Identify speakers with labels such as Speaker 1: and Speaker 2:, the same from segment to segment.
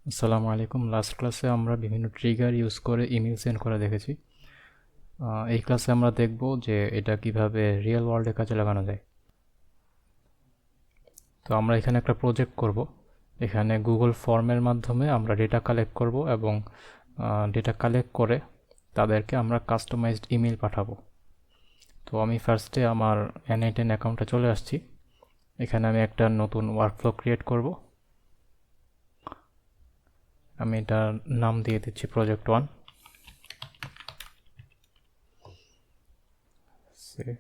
Speaker 1: আসসালামু আলাইকুম। লাস্ট ক্লাসে আমরা বিভিন্ন ট্রিগার ইউজ করে ইমেল সেন্ড করা দেখেছি। এই ক্লাসে আমরা দেখব যে এটা কিভাবে রিয়েল ওয়ার্ল্ডে কাজে লাগানো যায়। তো আমরা এখানে একটা প্রজেক্ট করব। এখানে গুগল ফর্মের মাধ্যমে আমরা ডেটা কালেক্ট করব এবং ডেটা কালেক্ট করে তাদেরকে আমরা কাস্টমাইজড ইমেল পাঠাবো। তো আমি ফার্স্টে আমার N8N অ্যাকাউন্টে চলে আসছি। এখানে আমি একটা নতুন ওয়ার্কফ্লো ক্রিয়েট করব। আমি এটার নাম দিয়ে দিচ্ছি প্রজেক্ট 1। সেভ।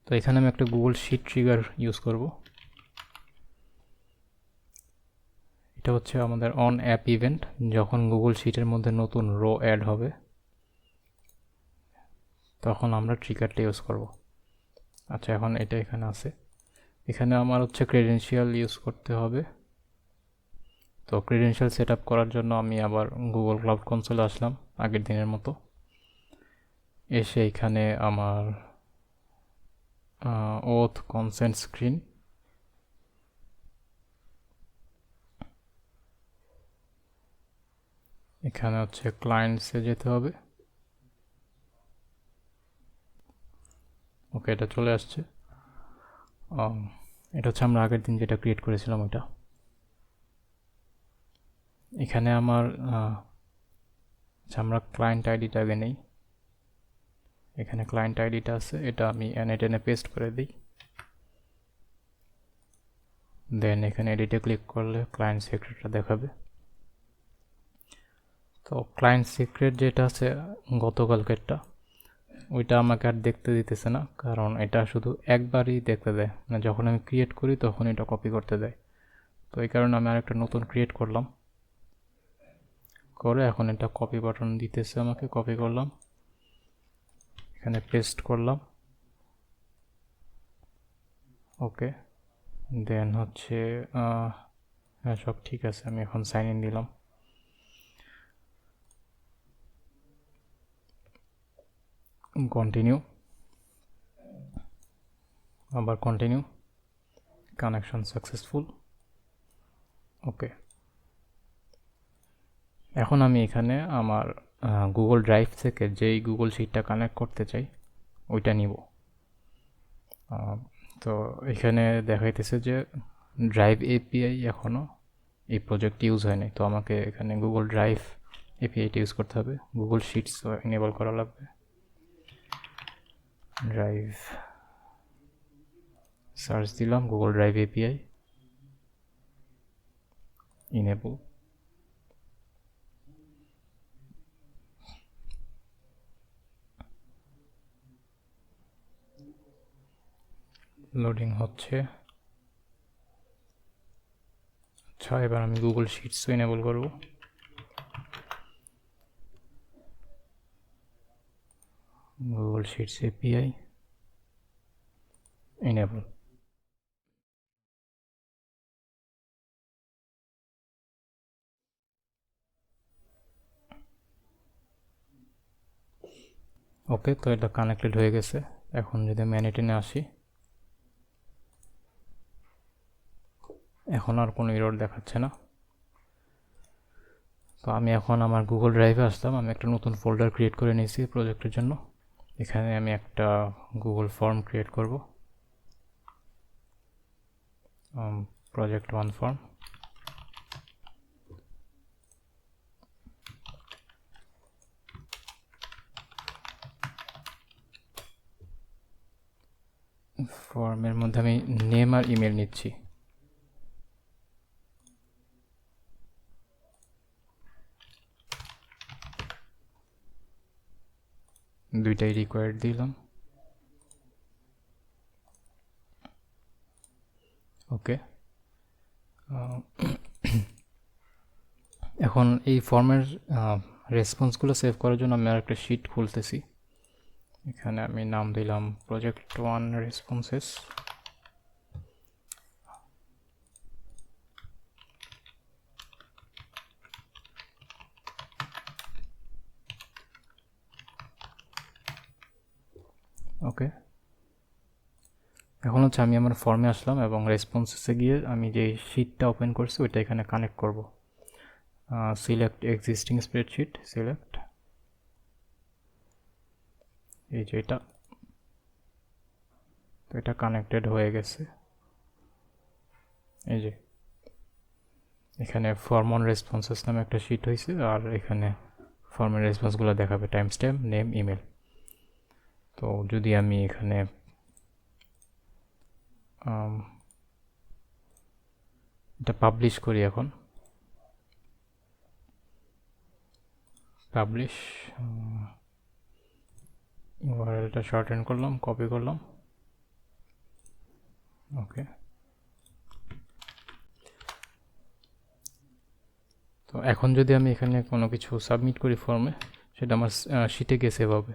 Speaker 1: তো এখানে আমি একটা গুগল শিট ট্রিগার ইউজ করব। এটা হচ্ছে আমাদের অন অ্যাপ ইভেন্ট। যখন গুগল শিটের মধ্যে নতুন রো অ্যাড হবে তখন আমরা ট্রিগারটা ইউজ করব। আচ্ছা, এখন এটা এখানে আছে। এখানে আমার হচ্ছে ক্রেডেনশিয়াল ইউজ করতে হবে। তো ক্রেডেনশিয়াল সেট আপ করার জন্য আমি আবার গুগল ক্লাউড কনসোলে আসলাম আগের দিনের মতো। এসে এখানে আমার ওথ কনসেন্ট স্ক্রিন, এখানে হচ্ছে ক্লায়েন্টসে যেতে হবে। ওকে, এটা চলে আসছে। এটা হচ্ছে আমরা আগের দিন যেটা ক্রিয়েট করেছিলাম ওইটা। এখানে আমার আচ্ছা, আমরা ক্লায়েন্ট আইডিটা আগে নেই। এখানে ক্লায়েন্ট আইডিটা আছে, এটা আমি N8N পেস্ট করে দিই। দেন এখানে এডিটে ক্লিক করলে ক্লায়েন্ট সিক্রেটটা দেখাবে। তো ক্লায়েন্ট সিক্রেট যেটা আছে গতকালকেরটা, ওইটা আমাকে আর দেখতে দিতেছে না, কারণ এটা শুধু একবারই দেখতে দেয়, মানে যখন আমি ক্রিয়েট করি তখন এটা কপি করতে দেয়। তো এই কারণে আমি আরেকটা নতুন ক্রিয়েট করলাম, করে এখন এটা কপি বাটন দিতেছে আমাকে, কপি করলাম, এখানে পেস্ট করলাম। ওকে, দেন হচ্ছে হ্যাঁ, সব ঠিক আছে। আমি এখন সাইন ইন দিলাম। কন্টিনিউ, আবার কন্টিনিউ, কানেকশন সাকসেসফুল। ওকে, এখন আমি এখানে আমার গুগল ড্রাইভ থেকে যেই গুগল শিটটা কানেক্ট করতে চাই ওইটা নিব। তো এখানে দেখাইতেছে যে ড্রাইভ এপিআই এখনও এই প্রজেক্ট ইউজ হয়নি। তো আমাকে এখানে গুগল ড্রাইভ এপিআইটা ইউজ করতে হবে, গুগল শিটস এনেবল করা লাগবে। ড্রাইভ সার্চ দিলাম, Google drive API enable. Loading হচ্ছে। আচ্ছা, এবার আমি গুগল শিটস এনেবল করব। Google sheets API enable. Okay, তো এটা কানেক্টেড হয়ে গেছে। এখন যদি আমি N8N আসি, এখন আর কোনো এরর দেখাচ্ছে না। তো আমি এখন আমার গুগল ড্রাইভে আসলাম। আমি একটা নতুন ফোল্ডার ক্রিয়েট করে নিয়েছি প্রজেক্টের জন্য। এখানে আমি একটা গুগল ফর্ম ক্রিয়েট করব, প্রজেক্ট 1 ফর্ম। ফর্মের মধ্যে আমি নেম আর ইমেল নিচ্ছি। দুইটাই রিকোয়ার্ড দিলাম। ওকে, এখন এই ফর্মের রেসপন্সগুলো সেভ করার জন্য আমি আর একটা শিট খুলতেছি। এখানে আমি নাম দিলাম প্রজেক্ট 1 রেসপন্সেস। ওকে, এখন হচ্ছে আমি আমার ফর্মে আসলাম এবং রেসপন্সেসে গিয়ে আমি যে শিটটা ওপেন করছি ওইটা এখানে কানেক্ট করব। সিলেক্ট এক্সিস্টিং স্প্রেডশিট, সিলেক্ট, এই যে এটা, তো এটা কানেক্টেড হয়ে গেছে। এই যে এখানে ফর্ম অন রেসপন্সেস নামে একটা শিট হয়েছে, আর এখানে ফর্মের রেসপন্সগুলো দেখাবে, টাইম স্ট্যাম্প, নেম, ইমেল। তো যদি আমি এখানে এটা পাবলিশ করি, এখন পাবলিশ, ইউআরএলটা শর্টেন করলাম, কপি করলাম, ওকে। তো এখন যদি আমি এখানে কোনো কিছু সাবমিট করি ফর্মে, সেটা আমার শিটে গিয়ে সেভ হবে।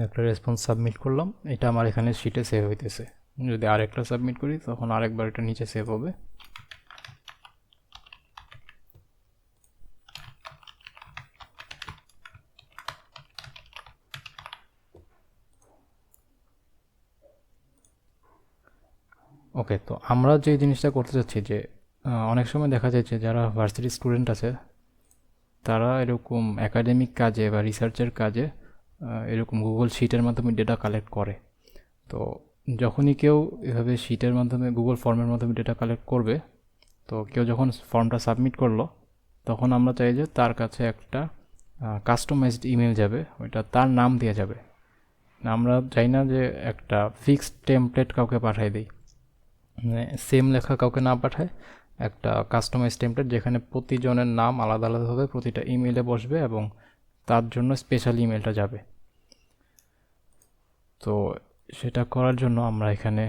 Speaker 1: একটা রেসপন্স সাবমিট করলাম, এটা আমার এখানে শিটে সেভ হইতেছে। যদি আরেকটা সাবমিট করি তখন আরেকবার এটা নিচে সেভ হবে। ওকে, তো আমরা যে জিনিসটা করতে চাচ্ছি যে অনেক সময় দেখা যায় যে যারা ভার্সিটি স্টুডেন্ট আছে তারা এরকম একাডেমিক কাজে বা রিসার্চের কাজে এরকম গুগল শিটের মাধ্যমে ডেটা কালেক্ট করে। তো যখনই কেউ এভাবে শিটের মাধ্যমে, গুগল ফর্মের মাধ্যমে ডেটা কালেক্ট করবে, তো কেউ যখন ফর্মটা সাবমিট করলো তখন আমরা চাই যে তার কাছে একটা কাস্টমাইজড ইমেল যাবে, ওইটা তার নাম দিয়ে যাবে। আমরা চাই না যে একটা ফিক্সড টেমপ্লেট কাউকে পাঠাই দিই, মানে সেম লেখা কাউকে না পাঠায়, একটা কাস্টমাইজ টেমপ্লেট যেখানে প্রতিজনের নাম আলাদা আলাদাভাবে প্রতিটা ইমেইলে বসবে এবং তার জন্য স্পেশাল ইমেলটা যাবে। তো সেটা করার জন্য আমরা এখানে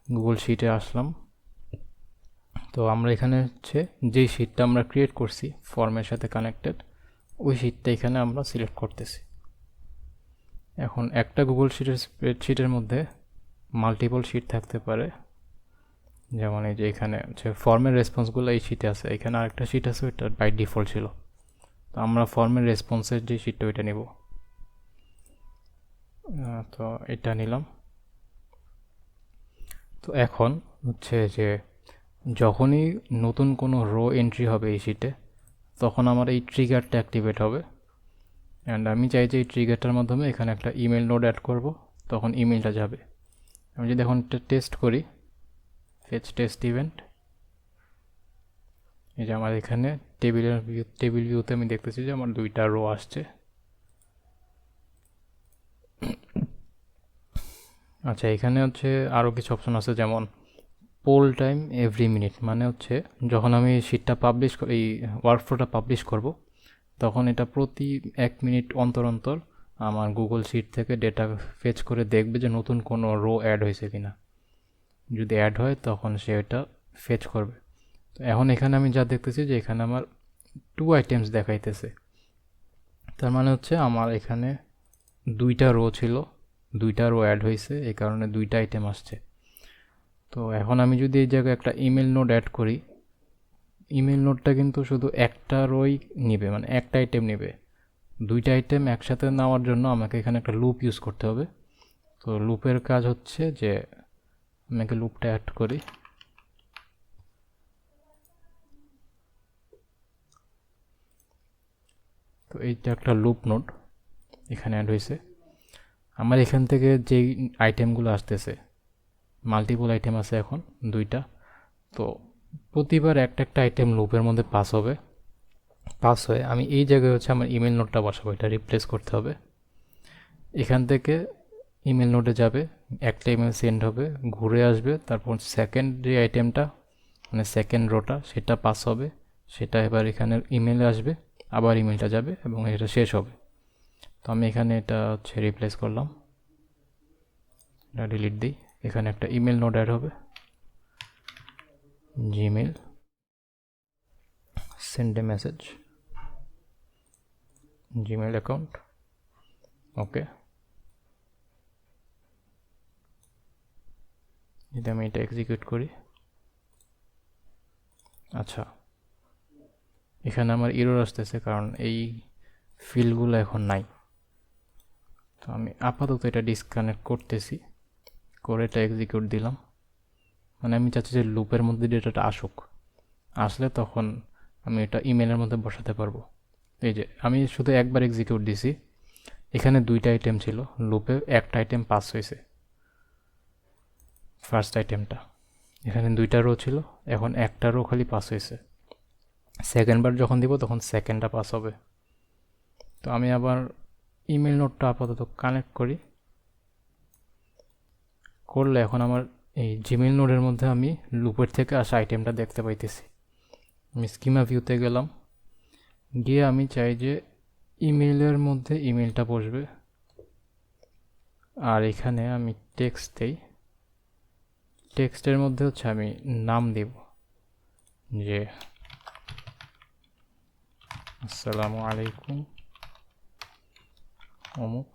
Speaker 1: গুগল শিটে আসলাম। তো আমরা এখানে হচ্ছে যেই শিটটা আমরা ক্রিয়েট করছি ফর্মের সাথে কানেক্টেড, ওই শিটটা এখানে আমরা সিলেক্ট করতেছি। এখন একটা গুগল শিটের স্প্রেডশিটের মধ্যে মাল্টিপল শিট থাকতে পারে, যেমন এই যে এখানে হচ্ছে ফর্মের রেসপন্সগুলো এই শিটে আছে, এখানে আরেকটা শিট আছে, ওইটা বাই ডিফল্ট ছিল। তো আমরা ফর্মের রেসপন্সের যে শিটটা ওইটা নিব, তো এটা নিলাম। তো এখন হচ্ছে যে যখনই নতুন কোনো রো এন্ট্রি হবে এই শিটে, তখন আমার এই ট্রিগারটা অ্যাক্টিভেট হবে। অ্যান্ড আমি চাই যে এই ট্রিগারটার মাধ্যমে এখানে একটা ইমেল নোড অ্যাড করব, তখন ইমেলটা যাবে। আমি যদি এখন টেস্ট করি, ফেচ টেস্ট ইভেন্ট, এই যে আমার এখানে টেবিল ভিউতে আমি দেখতেছি যে আমার 2টা রো আসছে। আচ্ছা, এখানে হচ্ছে আরও কিছু অপশন আছে, যেমন পোল টাইম এভরি মিনিট, মানে হচ্ছে যখন আমি শিটটা পাবলিশ, এই ওয়ার্কফ্লোটা পাবলিশ করব, তখন এটা প্রতি 1 মিনিট অন্তর অন্তর আমার গুগল শিট থেকে ডেটা ফেচ করে দেখবে যে নতুন কোনো রো অ্যাড হয়েছে কিনা। যদি অ্যাড হয় তখন সে এটা ফেচ করবে। তো এখন এখানে আমি যা দেখতেছি যে এখানে আমার 2 আইটেমস দেখাইতেছে, তার মানে হচ্ছে আমার এখানে 2টা রো ছিল, 2টা রো অ্যাড হয়েছে, এই কারণে 2টা আইটেম আসছে। তো এখন আমি যদি এই জায়গায় একটা ইমেল নোড অ্যাড করি, ইমেল নোডটা কিন্তু শুধু একটা রোই নিবে, মানে একটা আইটেম নেবে। 2টা আইটেম একসাথে নেওয়ার জন্য আমাকে এখানে একটা লুপ ইউজ করতে হবে। তো লুপের কাজ হচ্ছে যে আমাকে লুপটা অ্যাড করি, তো এইটা একটা লুপ নোড এখানে অ্যাড হয়েছে। আমার এখান থেকে যেই আইটেমগুলো আসতেছে, মাল্টিপল আইটেম আছে এখন 2টা, তো প্রতিবার একটা একটা আইটেম লুপের মধ্যে পাস হবে। পাস হয়ে আমি এই জায়গায় হচ্ছে আমার ইমেল নোটটা বসাবো, এটা রিপ্লেস করতে হবে। এখান থেকে ইমেল নোটে যাবে, একটা ইমেল সেন্ড হবে, ঘুরে আসবে, তারপর সেকেন্ড যে আইটেমটা, মানে সেকেন্ড রোটা, সেটা পাস হবে, সেটা এবার এখানে ইমেলে আসবে, আবার ইমেলটা যাবে এবং এটা শেষ হবে। তো আমি এখানে এটা হচ্ছে রিপ্লেস করলাম, এটা ডিলিট দিই। এখানে একটা ইমেল নোট অ্যাড হবে, Gmail, send a message, Gmail account, okay. যদি আমি এটা এক্সিকিউট করি, আচ্ছা, এখানে আমার এরর আসতেছে কারণ এই ফিল্ডগুলো এখন নাই। তো আমি আপাতত এটা ডিসকানেক্ট করতেছি, করে এটা এক্সিকিউট দিলাম। মানে আমি চাচ্ছি যে লুপের মধ্যে ডেটাটা আসুক, আসলে তখন আমি এটা ইমেলের মধ্যে বসাতে পারবো। এই যে আমি শুধু একবার এক্সিকিউট দিছি, এখানে দুইটা আইটেম ছিল, লুপে একটা আইটেম পাস হয়েছে, ফার্স্ট আইটেমটা। এখানে দুইটা রো ছিল, এখন একটা রো খালি পাস হয়েছে। সেকেন্ড বার যখন দিব তখন সেকেন্ডটা পাস হবে। তো আমি আবার ইমেল নোটটা আপাতত কানেক্ট করি, করলে এখন আমার এই জিমেল নোডের মধ্যে আমি লুপের থেকে আসা আইটেমটা দেখতে পাইতেছি। আমি স্কিমা ভিউতে গেলাম, গিয়ে আমি চাই যে ইমেলের মধ্যে ইমেলটা বসবে, আর এখানে আমি টেক্সট দেই। টেক্সটের মধ্যে হচ্ছে আমি নাম দিব যে আসসালামু আলাইকুম অমুক।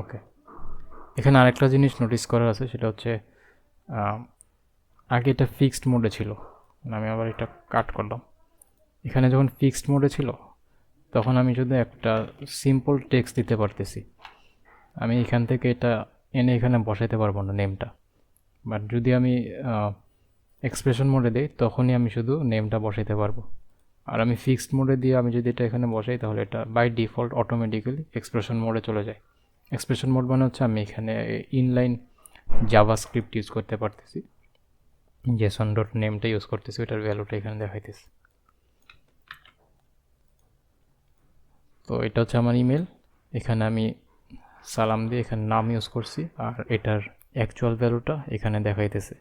Speaker 1: ওকে, এখানে আরেকটা জিনিস নোটিস করার আছে, সেটা হচ্ছে আগে এটা ফিক্সড মোডে ছিল, আমি আবার এটা কাট করলাম। এখানে যখন ফিক্সড মোডে ছিল তখন আমি যদি একটা সিম্পল টেক্সট দিতে পারতেছি, আমি এখান থেকে এটা এনে এখানে বসাইতে পারবো না নেমটা। বাট যদি আমি এক্সপ্রেশন মোডে দিই তখনই আমি শুধু নেমটা বসাইতে পারবো। আর আমি ফিক্সড মোডে দিয়ে আমি যদি এটা এখানে বসাই তাহলে এটা বাই ডিফল্ট অটোমেটিক্যালি এক্সপ্রেশন মোডে চলে যায়। এক্সপ্রেশন মোড মানে হচ্ছে আমি এখানে ইনলাইন জাভাস্ক্রিপ্ট ইউজ করতে পারতেছি, জেসন ডট নেমটা ইউজ করতেছি, ওটার ভ্যালুটা এখানে দেখাইতেছি। তো এটা হচ্ছে আমার ইমেল, এখানে আমি সালাম দিয়ে এখানে নাম ইউজ করছি, আর এটার অ্যাকচুয়াল ভ্যালুটা এখানে দেখাইতেছে।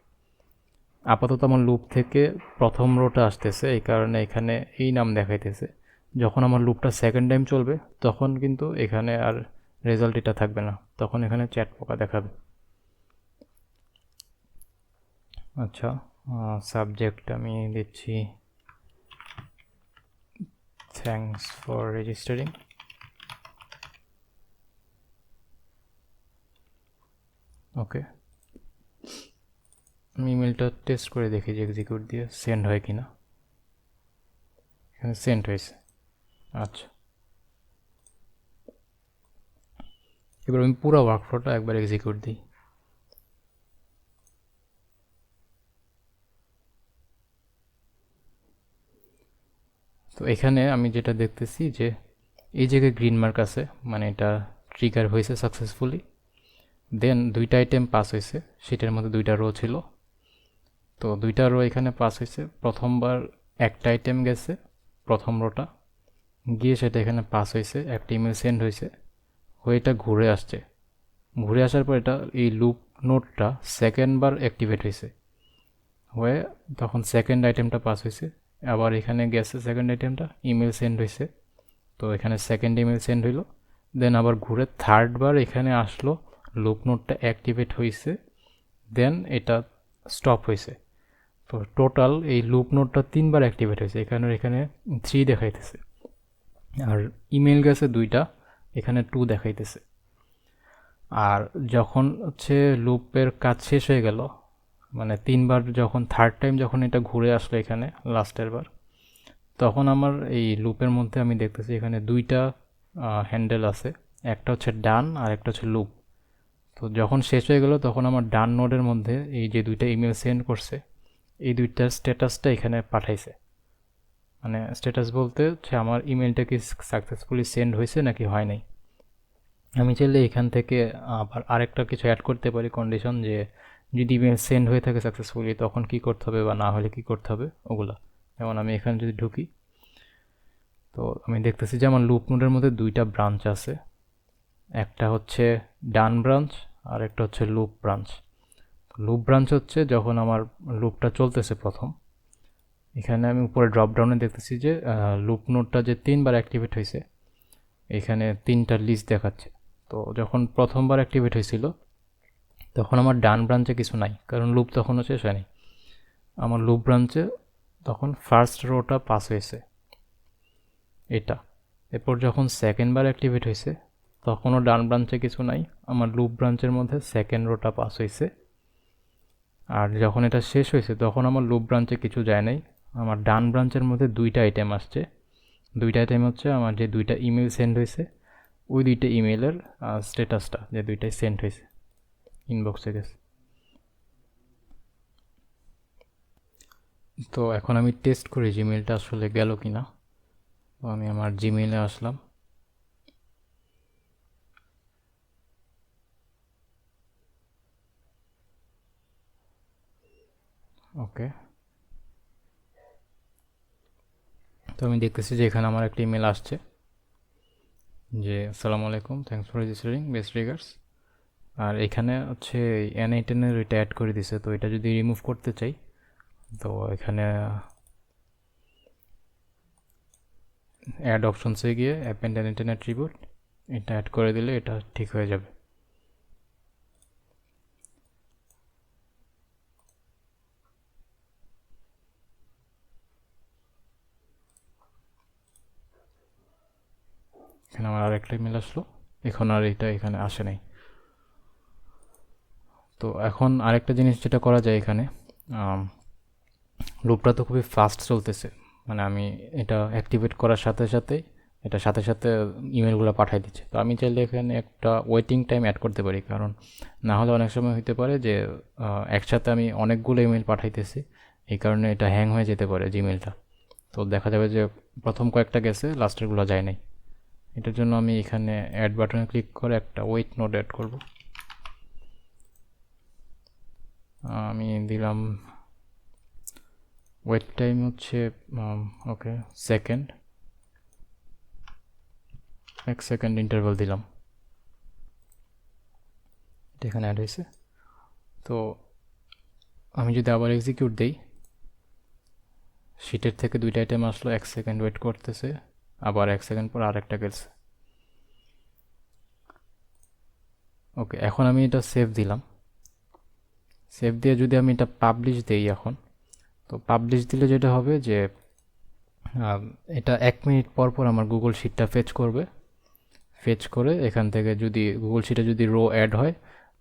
Speaker 1: আপাতত আমার লুপ থেকে প্রথম রোটা আসতেছে, এই কারণে এখানে এই নাম দেখাইতেছে। যখন আমার লুপটা সেকেন্ড টাইম চলবে তখন কিন্তু এখানে আর রেজাল্ট এটা থাকবে না, তখন এখানে চ্যাট পোকা দেখাবে। আচ্ছা, সাবজেক্ট আমি দিচ্ছি থ্যাঙ্কস ফর রেজিস্টারিং। ওকে, আমি ইমেলটা টেস্ট করে দেখি যে এক্সিকিউট দিয়ে সেন্ড হয় কি না। এখানে সেন্ড হয়েছে। আচ্ছা, এবার আমি পুরো ওয়ার্কফ্লোটা একবার এক্সিকিউট দিই। তো এখানে আমি যেটা দেখতেছি যে এই জায়গায় গ্রিন মার্ক আছে, মানে এটা ট্রিগার হয়েছে সাকসেসফুলি। দেন দুইটা আইটেম পাস হয়েছে, সেটার মধ্যে দুইটা রো ছিল, তো দুইটা রো এখানে পাস হয়েছে। প্রথমবার একটা আইটেম গেছে প্রথম রোটা, গিয়ে সেটা এখানে পাস হয়েছে, একটা ইমেল সেন্ড হয়েছে, হয়ে এটা ঘুরে আসছে। ঘুরে আসার পর এটা এই লুপ নোটটা সেকেন্ডবার অ্যাক্টিভেট হয়েছে, হয়ে তখন সেকেন্ড আইটেমটা পাস হয়েছে। আবার এখানে গেছে সেকেন্ড আইটেমটা, ইমেল সেন্ড হয়েছে, তো এখানে সেকেন্ড ইমেল সেন্ড হইলো। দেন আবার ঘুরে থার্ডবার এখানে আসলো, লুপ নোটটা অ্যাক্টিভেট হয়েছে, দেন এটা স্টপ হয়েছে। তো টোটাল এই লুপ নোটটা তিনবার অ্যাক্টিভেট হয়েছে, এখানে 3 দেখাইতেছে। আর ইমেল গেছে দুইটা, এখানে 2 দেখাইতেছে। আর যখন হচ্ছে লুপের কাজ শেষ হয়ে গেল, মানে তিনবার যখন থার্ড টাইম যখন এটা ঘুরে আসলো এখানে লাস্টের বার, তখন আমার এই লুপের মধ্যে আমি দেখতেছি এখানে দুইটা হ্যান্ডেল আছে, একটা হচ্ছে ডান আর একটা হচ্ছে লুপ। তো যখন শেষ হয়ে গেল তখন আমার ডান নোডের মধ্যে এই যে দুইটা ইমেল সেন্ড করছে, এই দুইটার স্ট্যাটাসটা এখানে পাঠাইছে। মানে স্ট্যাটাস বলতে হচ্ছে আমার ইমেলটা কি সাকসেসফুলি সেন্ড হয়েছে নাকি হয় নাই। আমি চাইলে এখান থেকে আবার আরেকটা কিছু অ্যাড করতে পারি কন্ডিশন, যে যদি ইমেল সেন্ড হয়ে থাকে সাকসেসফুলি তখন কি করতে হবে বা না হলে কি করতে হবে ওগুলা। যেমন আমি এখানে যদি ঢুকি, তো আমি দেখতেছি যে আমার লুপ নোডের মধ্যে দুইটা ব্রাঞ্চ আছে, একটা হচ্ছে ডান ব্রাঞ্চ আর একটা হচ্ছে লুপ ব্রাঞ্চ। লুপ ব্রাঞ্চ হচ্ছে যখন আমার লুপটা চলতেছে প্রথম, এখানে আমি উপরে ড্রপডাউনে দেখতেছি যে লুপ নোডটা যে 3বার অ্যাক্টিভেট হয়েছে, এখানে 3টা লিস্ট দেখাচ্ছে। তো যখন প্রথমবার অ্যাক্টিভেট হয়েছিল তখন আমার ডান ব্রাঞ্চে কিছু নাই, কারণ লুপ তখনও শেষ হয়নি। আমার লুপ ব্রাঞ্চে তখন ফার্স্ট রোটা পাস হয়েছে এটা। এরপর যখন সেকেন্ডবার অ্যাক্টিভেট হয়েছে তখনও ডান ব্রাঞ্চে কিছু নাই, আমার লুপ ব্রাঞ্চের মধ্যে সেকেন্ড রোটা পাস হয়েছে। আর যখন এটা শেষ হয়েছে তখন আমার লুপ ব্রাঞ্চে কিছু যায় নাই, আমার ডান ব্রাঞ্চের মধ্যে দুইটা আইটেম আসছে। দুইটা আইটেম হচ্ছে আমার যে দুইটা ইমেল সেন্ড হয়েছে, ওই দুইটা ইমেলের স্ট্যাটাসটা যে দুইটাই সেন্ড হয়েছে, ইনবক্সে গেছে। তো এখন আমি টেস্ট করি জিমেলটা আসলে গেল কি না। তো আমি আমার জিমেইলে আসলাম। ওকে, তো আমি দেখতেছি যে এখানে আমার একটা ইমেল আসছে যে আসসালামু আলাইকুম, thanks for registering, best regards. আর এখানে হচ্ছে N18-এর ওইটা অ্যাড করে দিছে, তো এটা যদি রিমুভ করতে চাই তো এখানে অ্যাড অপশনসে গিয়ে অ্যাপেন্ড N18 অ্যাট্রিবিউট এটা অ্যাড করে দিলে এটা ঠিক হয়ে যাবে। এখানে আমার আরেকটা ইমেল আসলো, এখন আর এটা এখানে আসে নাই। তো এখন আরেকটা জিনিস যেটা করা যায় এখানে, লুপটা তো খুবই ফাস্ট চলতেছে, মানে আমি এটা অ্যাক্টিভেট করার সাথে সাথে এটা সাথে সাথে ইমেলগুলো পাঠিয়ে দিচ্ছে। তো আমি চাইলে এখানে একটা ওয়েটিং টাইম অ্যাড করতে পারি, কারণ না হলে অনেক সময় হতে পারে যে একসাথে আমি অনেকগুলো ইমেল পাঠাইতেছি, এই কারণে এটা হ্যাং হয়ে যেতে পারে জিমেলটা। তো দেখা যাবে যে প্রথম কয়েকটা গেছে, লাস্টেরগুলো যায় নাই। এটার জন্য আমি এখানে অ্যাড বাটনে ক্লিক করে একটা ওয়েট নোড অ্যাড করব। আমি দিলাম ওয়েট টাইম হচ্ছে ওকে সেকেন্ড, 1 সেকেন্ড ইন্টারভাল দিলাম, এটা এখানে অ্যাড হয়েছে। তো আমি যদি আবার এক্সিকিউট দিই, শিটের থেকে দুইটা আইটেম আসলো, 1 সেকেন্ড ওয়েট করতেছে, আবার 1 সেকেন্ড পর আরেকটা গেছে। ওকে, এখন আমি এটা সেভ দিলাম। সেভ দিয়ে যদি আমি এটা পাবলিশ দিই এখন, তো পাবলিশ দিলে যেটা হবে যে এটা 1 মিনিট পর পর আমার গুগল শিটটা ফেচ করবে। ফেচ করে এখান থেকে যদি গুগল শিটে যদি রো অ্যাড হয়,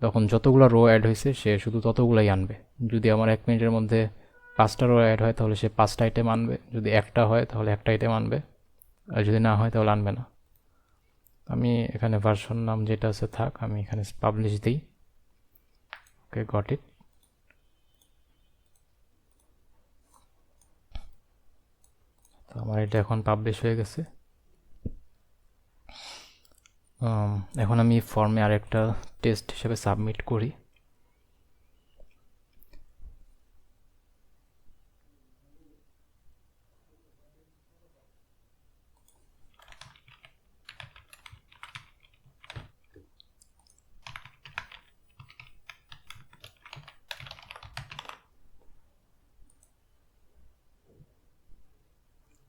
Speaker 1: তখন যতগুলো রো অ্যাড হয়েছে সে শুধু ততগুলাই আনবে। যদি আমার 1 মিনিটের মধ্যে 5টা রো অ্যাড হয় তাহলে সে 5টা আইটেম আনবে, যদি একটা হয় তাহলে একটা আইটেম আনবে, আর যদি না হয় তাহলে আনবে না। আমি এখানে ভার্সন নাম যেটা আছে থাক, আমি এখানে পাবলিশ দিই। ওকে, গট ইট। তো আমার এটা এখন পাবলিশ হয়ে গেছে। এখন আমি ফর্মে আরেকটা টেস্ট হিসেবে সাবমিট করি।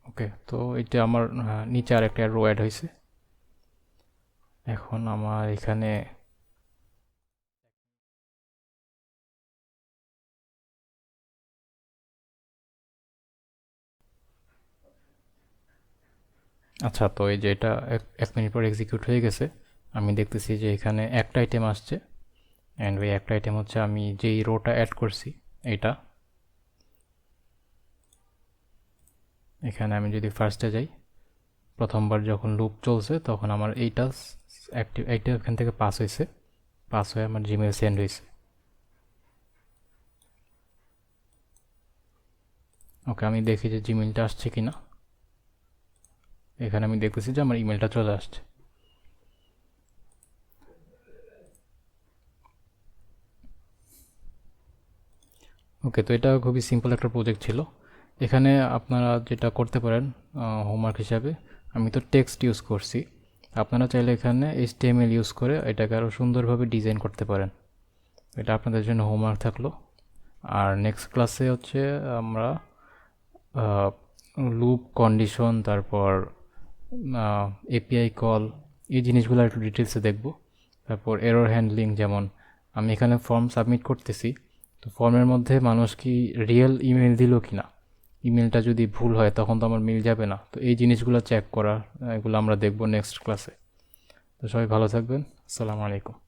Speaker 1: ওকে, তো এটা আমার নিচে আরেকটা রো অ্যাড হয়েছে। এখন আমার এখানে আচ্ছা, তো এই যে এটা 1 মিনিট পর এক্সিকিউট হয়ে গেছে। আমি দেখতেছি যে এখানে একটা আইটেম আসছে, অ্যান্ড ওই একটা আইটেম হচ্ছে আমি যেই রোটা অ্যাড করছি এইটা। এখানে আমি যদি ফার্স্টে যাই, প্রথমবার যখন লুপ চলছে তখন আমার এইটা অ্যাক্টিভ, এইটা এখান থেকে পাস হয়েছে, পাস হয়ে আমার জিমেল সেন্ড হয়েছে। ওকে, আমি দেখি যে জিমেলটা আসছে কি না। এখানে আমি দেখতেছি যে আমার ইমেলটা চলে আসছে। ওকে, তো এটা খুবই সিম্পল একটা প্রজেক্ট ছিল। এখানে আপনারা যেটা করতে পারেন হোমওয়ার্ক হিসাবে, আমি তো টেক্সট ইউজ করছি, আপনারা চাইলে এখানে HTML ইউজ করে এটাকে আরও সুন্দরভাবে ডিজাইন করতে পারেন। এটা আপনাদের জন্য হোমওয়ার্ক থাকলো। আর নেক্সট ক্লাসে হচ্ছে আমরা লুপ, কন্ডিশন, তারপর API কল, এই জিনিসগুলো একটু ডিটেলসে দেখব। তারপর এরর হ্যান্ডলিং, যেমন আমি এখানে ফর্ম সাবমিট করতেছি, তো ফর্মের মধ্যে মানুষ কি রিয়েল ইমেল দিল কি না, ইমেলটা যদি ভুল হয় তখন তো আমার মিল যাবে না। তো এই জিনিসগুলো চেক করা, এগুলো আমরা দেখব নেক্সট ক্লাসে। তো তো সবাই ভালো থাকবেন। আসসালামু আলাইকুম।